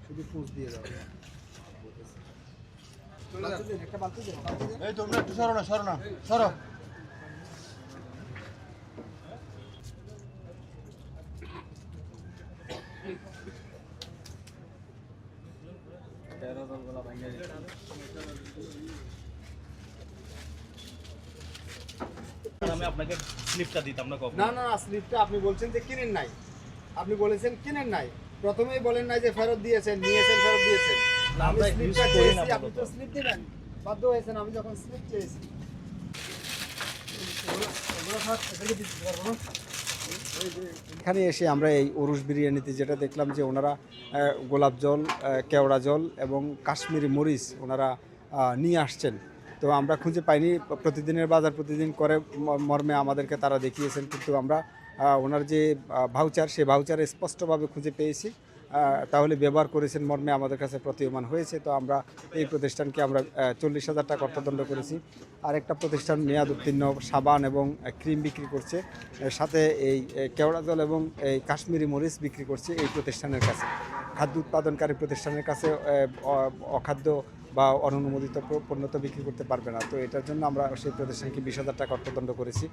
শুধু পুষ দিয়ে দাও। একটা বালতি দেন, এই তোমরা একটু সরো না, সরো না, সরো। আমি আপনাকে স্লিপটা দিতাম না কখন? না না না, স্লিপটা আপনি বলছেন যে কিনেন নাই, আপনি বলেছেন কিনেন নাই, প্রথমেই বলেন নাই যে ফেরত দিয়েছেন, নিয়েছেন, ফেরত দিয়েছেন। না, আমি আমরা স্লিপটা use করি না চেয়েছি, আপনি তো আপাতত। স্লিপ দিবেন, বাধ্য হয়েছেন আমি যখন স্লিপ চেয়েছি। এখানে এসে আমরা এই ওরস বিরিয়ানিতে যেটা দেখলাম যে ওনারা গোলাপ জল, কেওড়া জল এবং কাশ্মীরি মরিচ ওনারা নিয়ে আসছেন। তো আমরা খুঁজে পাইনি, প্রতিদিনের বাজার প্রতিদিন করে মর্মে আমাদেরকে তারা দেখিয়েছেন, কিন্তু আমরা ওনার যে ভাউচার, সেই ভাউচারে স্পষ্টভাবে খুঁজে পেয়েছি। তাহলে ব্যবহার করেছেন মর্মে আমাদের কাছে প্রতীয়মান হয়েছে। তো আমরা এই প্রতিষ্ঠানকে আমরা 40,000 টাকা অর্থদণ্ড করেছি। আরেকটা প্রতিষ্ঠান মেয়াদ উত্তীর্ণ সাবান এবং ক্রিম বিক্রি করছে, সাথে এই কেওড়া জল এবং এই কাশ্মীরি মরিচ বিক্রি করছে এই প্রতিষ্ঠানের কাছে। খাদ্য উৎপাদনকারী প্রতিষ্ঠানের কাছে অখাদ্য বা অননুমোদিত পণ্য তো বিক্রি করতে পারবে না। তো এটার জন্য আমরা সেই প্রতিষ্ঠানকে 20,000 টাকা অর্থদণ্ড করেছি।